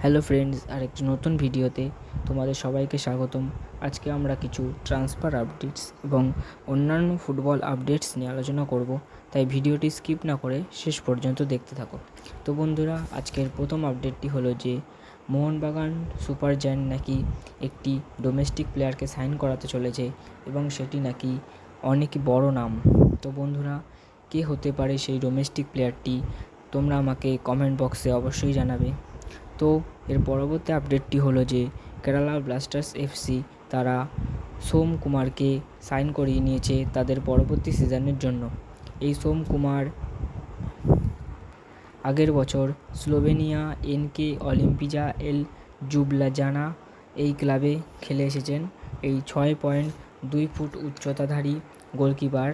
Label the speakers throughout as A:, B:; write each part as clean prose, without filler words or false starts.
A: Hello friends, আরেকটি নতুন ভিডিওতে তোমাদের সবাইকে স্বাগতম। আজকে আমরা কিছু ট্রান্সফার আপডেটস এবং অন্যান্য ফুটবল আপডেটস নিয়ে আলোচনা করব, তাই ভিডিওটি স্কিপ না করে শেষ পর্যন্ত দেখতে থাকো। তো বন্ধুরা, আজকের প্রথম আপডেটটি হলো যে মোহনবাগান সুপার জায়ান্ট নাকি একটি ডোমেস্টিক প্লেয়ারকে সাইন করাতে চলেছে এবং সেটি নাকি অনেক বড় নাম। তো বন্ধুরা, কে হতে পারে সেই ডোমেস্টিক প্লেয়ারটি? তোমরা আমাকে কমেন্ট বক্সে অবশ্যই জানাবে। তো এর পরবর্তী আপডেটটি হলো যে কেরালা ব্লাস্টার্স এফসি তারা সোম কুমারকে সাইন করিয়ে নিয়েছে তাদের পরবর্তী সিজনের জন্য। এই সোম কুমার আগের বছর স্লোভেনিয়া এনকে অলিম্পিজা এল জুবলাজানা এই ক্লাবে খেলে এসেছেন। এই 6.2 ফুট উচ্চতাধারী গোলকিপার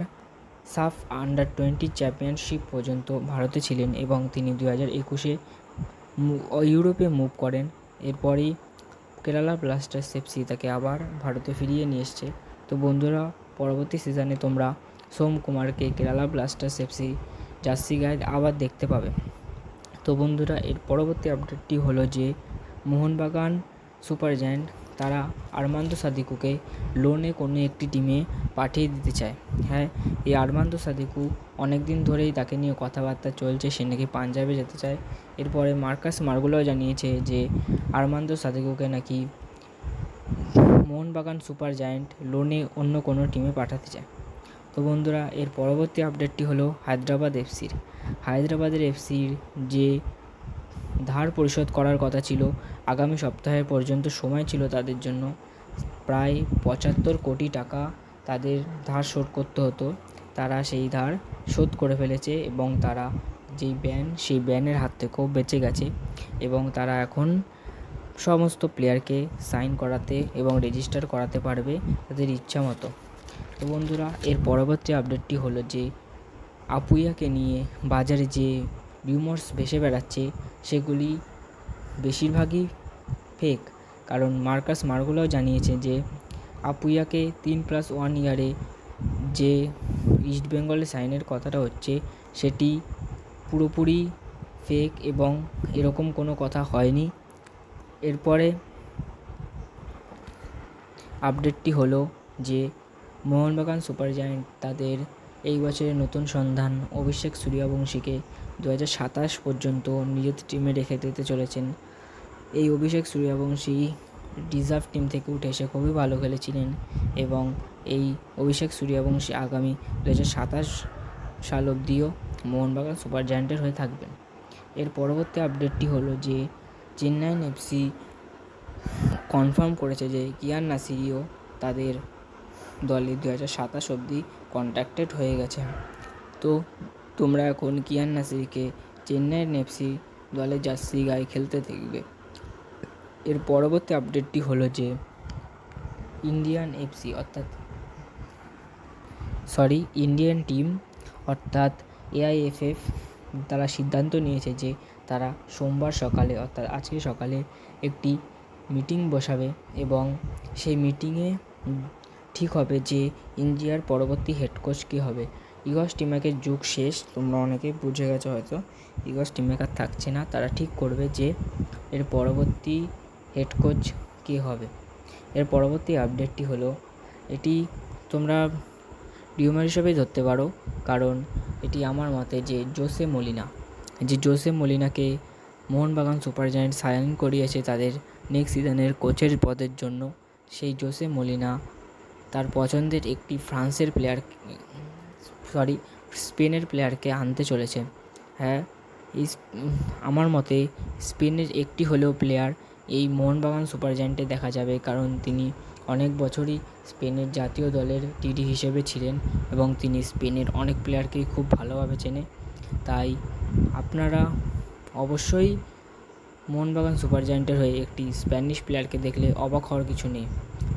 A: সাফ আন্ডার-20 চ্যাম্পিয়নশিপ পর্যন্ত ভারতে ছিলেন এবং তিনি 2021-এ ইউরোপে মুভ করেন। এরপরই কেরালা ব্লাস্টার্স এফসি তাকে আবার ভারতে ফিরিয়ে নিয়ে এসছে। তো বন্ধুরা, পরবর্তী সিজনে তোমরা সোম কুমারকে কেরালা ব্লাস্টার্স এফসি জার্সি গায়ে আবার দেখতে পাবে। তো বন্ধুরা, এর পরবর্তী আপডেটটি হলো যে মোহনবাগান সুপার জায়ান্ট তারা আর্মান্দো সাদিকুকে লোনে কোনো একটি টিমে পাঠিয়ে দিতে চায়। হ্যাঁ, এই আর্মান্দো সাদিকু অনেক দিন ধরেই তাকে নিয়ে কথাবার্তা চলছে, সে নাকি পাঞ্জাবে যেতে চায়। এরপরে মার্কাস মার্গুলোও জানিয়েছে যে আর্মান্দো সাদিকুকে নাকি মোহনবাগান সুপার জায়ান্ট লোনে অন্য কোনো টিমে পাঠাতে চায়। তো বন্ধুরা, এর পরবর্তী আপডেটটি হলো হায়দ্রাবাদের এফসির যে ধার পরিশোধ করার কথা ছিল, আগামী সপ্তাহের পর্যন্ত সময় ছিল তাদের জন্য। প্রায় 75 কোটি টাকা তাদের ধার শোধ করতে হতো। তারা সেই ধার শোধ করে ফেলেছে এবং তারা যেই ব্যান, সেই ব্যানের হাত থেকেও বেঁচে গেছে এবং তারা এখন সমস্ত প্লেয়ারকে সাইন করাতে এবং রেজিস্টার করাতে পারবে তাদের ইচ্ছা মতো। তো বন্ধুরা, এর পরবর্তী আপডেটটি হলো যে আপুইয়াকে নিয়ে বাজারে যে রিউমার্স ভেসে বেড়াচ্ছে সেগুলি বেশিরভাগই ফেক, কারণ মার্কাস মার্গুলোও জানিয়েছে যে আপুইয়াকে 3+1 ইয়ারে যে ইস্টবেঙ্গলে সাইনের কথাটা হচ্ছে সেটি পুরোপুরি ফেক এবং এরকম কোনো কথা হয়নি। এরপরে আপডেটটি হলো যে মোহনবাগান সুপার জায়ান্ট তাদের এই বছরের নতুন সন্ধান অভিষেক সূর্যবংশীকে 2027 পর্যন্ত নিজেদের টিমে রেখে দিতে চলেছেন। এই অভিষেক সূর্যবংশী রিজার্ভ টিম থেকে উঠে এসে খুবই ভালো খেলেছিলেন এবং এই অভিষেক সূর্যবংশী আগামী 2027 সাল অবধিও মোহনবাগান সুপার জায়ান্টের হয়ে থাকবেন। এর পরবর্তী আপডেটটি হলো যে চেন্নাইন এফসি কনফার্ম করেছে যে কিয়ান নাসিরিও তাদের দলে 2027 অবধি কন্ট্রাক্টেড হয়ে গেছে। তো তোমরা এখন কিয়ান নাসিরিকে চেন্নাইন এফসি দলে জার্সি গায়ে খেলতে দেখবে। এর পরবর্তী আপডেটটি হলো যে ইন্ডিয়ান টিম অর্থাৎ AIFF তারা সিদ্ধান্ত নিয়েছে যে তারা সোমবার সকালে অর্থাৎ আজকে সকালে একটি মিটিং বসাবে এবং সেই মিটিংয়ে ঠিক হবে যে ইন্ডিয়ার পরবর্তী হেড কোচ কী হবে। ইগর স্টিমাকের যুগ শেষ, তোমরা অনেকেই বুঝে গেছো হয়তো। ইগর স্টিমাক আর থাকছে না, তারা ঠিক করবে যে এর পরবর্তী হেড কোচ কে হবে। এর পরবর্তী আপডেটটি হলো, এটি তোমরা রিউমার হিসেবেই ধরতে পারো, কারণ এটি আমার মতে যে জোসে মলিনাকে মোহনবাগান সুপার জায়ান্ট সাইন করিয়েছে তাদের নেক্সট সিজনের কোচের পদের জন্য। সেই জোসে মলিনা তার পছন্দের একটি স্পেনের প্লেয়ারকে আনতে চলেছে। হ্যাঁ, আমার মতে স্পেনের একটি হলেও প্লেয়ার এই মোহনবাগান সুপার জায়ান্টে দেখা যাবে, কারণ তিনি অনেক বছরই স্পেনের জাতীয় দলের TD হিসেবে ছিলেন এবং তিনি স্পেনের অনেক প্লেয়ারকেই খুব ভালোভাবে চেনে। তাই আপনারা অবশ্যই মোহনবাগান সুপার জায়ান্টের হয়ে একটি স্প্যানিশ প্লেয়ারকে দেখলে অবাক হওয়ার কিছু নেই।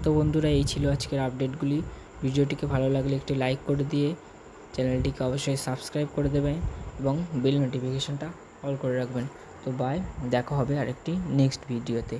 A: তো বন্ধুরা, এই ছিল আজকের আপডেটগুলি। ভিডিওটিকে ভালো লাগলে একটি লাইক করে দিয়ে চ্যানেলটিকে অবশ্যই সাবস্ক্রাইব করে দেবেন এবং বেল নোটিফিকেশনটা অল করে রাখবেন। তো বাই, দেখা হবে আরেকটি নেক্সট ভিডিওতে।